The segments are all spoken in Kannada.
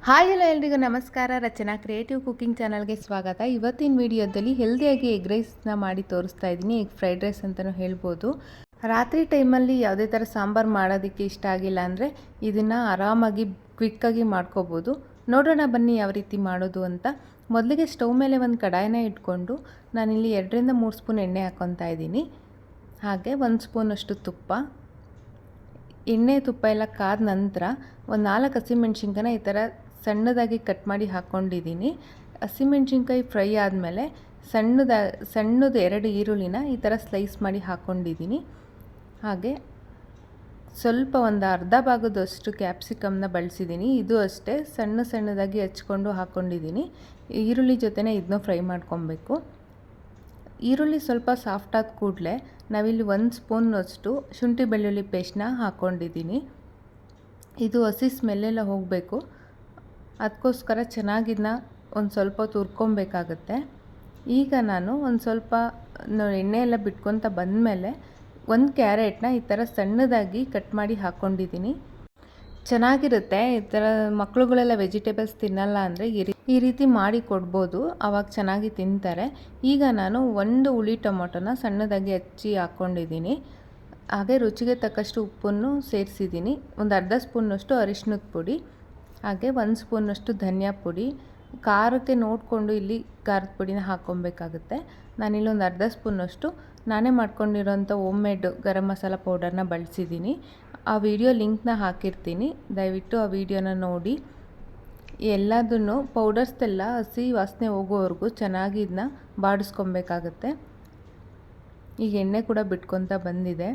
ಹಾಯ್ ಎಲ್ಲ ಎಲ್ರಿಗೂ ನಮಸ್ಕಾರ. ರಚನಾ ಕ್ರಿಯೇಟಿವ್ ಕುಕಿಂಗ್ ಚಾನಲ್ಗೆ ಸ್ವಾಗತ. ಇವತ್ತಿನ ವಿಡಿಯೋದಲ್ಲಿ ಹೆಲ್ದಿಯಾಗಿ ಎಗ್ ರೈಸ್ನ ಮಾಡಿ ತೋರಿಸ್ತಾ ಇದ್ದೀನಿ. ಎಗ್ ಫ್ರೈಡ್ ರೈಸ್ ಅಂತಲೂ ಹೇಳ್ಬೋದು. ರಾತ್ರಿ ಟೈಮಲ್ಲಿ ಯಾವುದೇ ಥರ ಸಾಂಬಾರು ಮಾಡೋದಕ್ಕೆ ಇಷ್ಟ ಆಗಿಲ್ಲ ಅಂದರೆ ಇದನ್ನು ಆರಾಮಾಗಿ ಕ್ವಿಕ್ಕಾಗಿ ಮಾಡ್ಕೋಬೋದು. ನೋಡೋಣ ಬನ್ನಿ ಯಾವ ರೀತಿ ಮಾಡೋದು ಅಂತ. ಮೊದಲಿಗೆ ಸ್ಟವ್ ಮೇಲೆ ಒಂದು ಕಡಾಯಿನ ಇಟ್ಕೊಂಡು ನಾನಿಲ್ಲಿ 2-3 ಸ್ಪೂನ್ ಎಣ್ಣೆ ಹಾಕ್ಕೊತಾ ಇದ್ದೀನಿ. ಹಾಗೆ 1 ಸ್ಪೂನಷ್ಟು ತುಪ್ಪ. ಎಣ್ಣೆ ತುಪ್ಪ ಎಲ್ಲ ಕಾದ ನಂತರ ಒಂದು 4 ಹಸಿಮೆಣ್ಸಿನ್ಕಾಯಿನ ಈ ಥರ ಸಣ್ಣದಾಗಿ ಕಟ್ ಮಾಡಿ ಹಾಕ್ಕೊಂಡಿದ್ದೀನಿ. ಹಸಿಮೆಣ್ಸಿನ್ಕಾಯಿ ಫ್ರೈ ಆದಮೇಲೆ ಸಣ್ಣದು 2 ಈರುಳ್ಳಿನ ಈ ಥರ ಸ್ಲೈಸ್ ಮಾಡಿ ಹಾಕ್ಕೊಂಡಿದ್ದೀನಿ. ಹಾಗೆ ಸ್ವಲ್ಪ ಒಂದು ಅರ್ಧ ಭಾಗದಷ್ಟು ಕ್ಯಾಪ್ಸಿಕಮ್ನ ಬಳಸಿದ್ದೀನಿ. ಇದು ಅಷ್ಟೇ ಸಣ್ಣದಾಗಿ ಹಚ್ಕೊಂಡು ಹಾಕ್ಕೊಂಡಿದ್ದೀನಿ. ಈರುಳ್ಳಿ ಜೊತೆನೇ ಇದನ್ನು ಫ್ರೈ ಮಾಡ್ಕೊಬೇಕು. ಈರುಳ್ಳಿ ಸ್ವಲ್ಪ ಸಾಫ್ಟ್ ಆದ ಕೂಡಲೇ ನಾವಿಲ್ಲಿ 1 ಸ್ಪೂನಷ್ಟು ಶುಂಠಿ ಬೆಳ್ಳುಳ್ಳಿ ಪೇಸ್ಟ್ನ ಹಾಕ್ಕೊಂಡಿದ್ದೀನಿ. ಇದು ಹಸಿ ಸ್ಮೆಲ್ಲೆಲ್ಲ ಹೋಗಬೇಕು, ಅದಕ್ಕೋಸ್ಕರ ಚೆನ್ನಾಗಿದ್ದನ್ನ ಒಂದು ಸ್ವಲ್ಪ ಹೊತ್ತು ಹುರ್ಕೊಬೇಕಾಗತ್ತೆ. ಈಗ ನಾನು ಒಂದು ಸ್ವಲ್ಪ ಎಣ್ಣೆ ಎಲ್ಲ ಬಿಟ್ಕೊತ ಬಂದಮೇಲೆ 1 ಕ್ಯಾರೆಟ್ನ ಈ ಥರ ಸಣ್ಣದಾಗಿ ಕಟ್ ಮಾಡಿ ಹಾಕ್ಕೊಂಡಿದ್ದೀನಿ. ಚೆನ್ನಾಗಿರುತ್ತೆ. ಈ ಥರ ಮಕ್ಕಳುಗಳೆಲ್ಲ ವೆಜಿಟೇಬಲ್ಸ್ ತಿನ್ನಲ್ಲ ಅಂದರೆ ಈ ರೀತಿ ಮಾಡಿ ಕೊಡ್ಬೋದು, ಆವಾಗ ಚೆನ್ನಾಗಿ ತಿಂತಾರೆ. ಈಗ ನಾನು 1 ಹುಳಿ ಟೊಮೊಟೊನ ಸಣ್ಣದಾಗಿ ಹಚ್ಚಿ ಹಾಕ್ಕೊಂಡಿದ್ದೀನಿ. ಹಾಗೆ ರುಚಿಗೆ ತಕ್ಕಷ್ಟು ಉಪ್ಪನ್ನು ಸೇರಿಸಿದ್ದೀನಿ. ಒಂದು ಅರ್ಧ ಸ್ಪೂನಷ್ಟು ಅರಿಶಿಣದ ಪುಡಿ, ಹಾಗೆ 1 ಸ್ಪೂನಷ್ಟು ಧನಿಯಾ ಪುಡಿ. ಖಾರಕ್ಕೆ ನೋಡಿಕೊಂಡು ಇಲ್ಲಿ ಖಾರದ ಪುಡಿನ ಹಾಕ್ಕೊಬೇಕಾಗುತ್ತೆ. ನಾನಿಲ್ಲಿ ಒಂದು ಅರ್ಧ ಸ್ಪೂನಷ್ಟು ನಾನೇ ಮಾಡ್ಕೊಂಡಿರೋಂಥ ಹೋಮ್ ಮೇಡ್ ಗರಂ ಮಸಾಲ ಪೌಡರ್ನ ಬಳಸಿದ್ದೀನಿ. ಆ ವಿಡಿಯೋ ಲಿಂಕ್ನ ಹಾಕಿರ್ತೀನಿ, ದಯವಿಟ್ಟು ಆ ವಿಡಿಯೋನ ನೋಡಿ. ಎಲ್ಲದನ್ನು ಪೌಡರ್ಸ್ದೆಲ್ಲ ಹಸಿ ವಾಸನೆ ಹೋಗೋವರೆಗೂ ಚೆನ್ನಾಗಿ ಇದನ್ನ ಬಾಡಿಸ್ಕೊಬೇಕಾಗತ್ತೆ. ಈಗ ಎಣ್ಣೆ ಕೂಡ ಬಿಟ್ಕೊತ ಬಂದಿದೆ.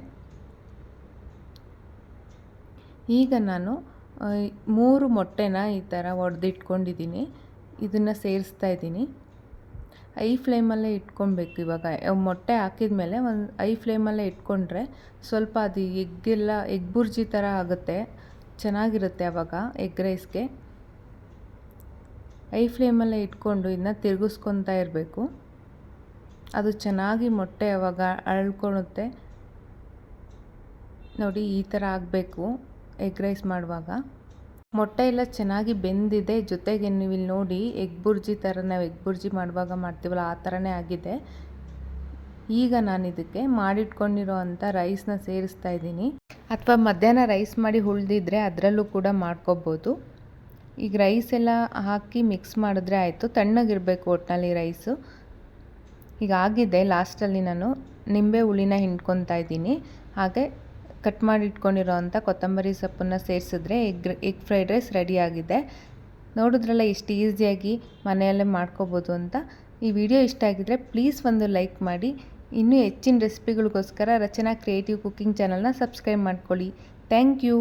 ಈಗ ನಾನು 3 ಮೊಟ್ಟೆನ ಈ ಥರ ಒಡೆದಿಟ್ಕೊಂಡಿದ್ದೀನಿ. ಇದನ್ನು ಸೇರಿಸ್ತಾ ಇದ್ದೀನಿ. ಐ ಫ್ಲೇಮಲ್ಲೇ ಇಟ್ಕೊಬೇಕು. ಇವಾಗ ಮೊಟ್ಟೆ ಹಾಕಿದ ಮೇಲೆ ಒಂದು ಐ ಫ್ಲೇಮಲ್ಲೇ ಇಟ್ಕೊಂಡ್ರೆ ಸ್ವಲ್ಪ ಅದು ಎಗ್ ಬುರ್ಜಿ ಥರ ಆಗುತ್ತೆ, ಚೆನ್ನಾಗಿರುತ್ತೆ ಆವಾಗ ಎಗ್ ರೈಸ್ಗೆ. ಐ ಫ್ಲೇಮಲ್ಲೇ ಇಟ್ಕೊಂಡು ಇದನ್ನ ತಿರುಗಿಸ್ಕೊತಾ ಇರಬೇಕು. ಅದು ಚೆನ್ನಾಗಿ ಮೊಟ್ಟೆ ಆವಾಗ ಅಳ್ಕೊಳುತ್ತೆ ನೋಡಿ. ಈ ಥರ ಆಗಬೇಕು ಎಗ್ ರೈಸ್ ಮಾಡುವಾಗ. ಮೊಟ್ಟೆ ಎಲ್ಲ ಚೆನ್ನಾಗಿ ಬೆಂದಿದೆ. ಜೊತೆಗೆ ನೀವು ಇಲ್ಲಿ ನೋಡಿ ಎಗ್ ಬುರ್ಜಿ ಥರ ನಾವು ಎಗ್ ಬುರ್ಜಿ ಮಾಡುವಾಗ ಮಾಡ್ತೀವಲ್ಲ ಆ ಥರನೇ ಆಗಿದೆ. ಈಗ ನಾನು ಇದಕ್ಕೆ ಮಾಡಿಟ್ಕೊಂಡಿರೋ ಅಂಥ ರೈಸ್ನ ಸೇರಿಸ್ತಾ ಇದ್ದೀನಿ. ಅಥವಾ ಮಧ್ಯಾಹ್ನ ರೈಸ್ ಮಾಡಿ ಉಳಿದಿದ್ರೆ ಅದರಲ್ಲೂ ಕೂಡ ಮಾಡ್ಕೋಬೋದು. ಈಗ ರೈಸ್ ಎಲ್ಲ ಹಾಕಿ ಮಿಕ್ಸ್ ಮಾಡಿದ್ರೆ ಆಯಿತು. ತಣ್ಣಗಿರಬೇಕು ಒಟ್ಟಿನಲ್ಲಿ ರೈಸು. ಈಗ ಆಗಿದೆ. ಲಾಸ್ಟಲ್ಲಿ ನಾನು ನಿಂಬೆ ಹುಳಿನ ಹಿಂಡ್ಕೊತಾ ಇದ್ದೀನಿ. ಹಾಗೆ ಕಟ್ ಮಾಡಿ ಇಟ್ಕೊಂಡಿರೋ ಅಂಥ ಕೊತ್ತಂಬರಿ ಸೊಪ್ಪನ್ನು ಸೇರಿಸಿದ್ರೆ ಎಗ್ ಫ್ರೈಡ್ ರೈಸ್ ರೆಡಿಯಾಗಿದೆ. ನೋಡಿದ್ರಲ್ಲ ಎಷ್ಟು ಈಸಿಯಾಗಿ ಮನೆಯಲ್ಲೇ ಮಾಡ್ಕೋಬೋದು ಅಂತ. ಈ ವಿಡಿಯೋ ಇಷ್ಟ ಆಗಿದ್ರೆ ಪ್ಲೀಸ್ ಒಂದು ಲೈಕ್ ಮಾಡಿ. ಇನ್ನೂ ಹೆಚ್ಚಿನ ರೆಸಿಪಿಗಳಿಗೋಸ್ಕರ ರಚನಾ ಕ್ರಿಯೇಟಿವ್ ಕುಕಿಂಗ್ ಚಾನಲ್ನ ಸಬ್ಸ್ಕ್ರೈಬ್ ಮಾಡ್ಕೊಳ್ಳಿ. Thank you.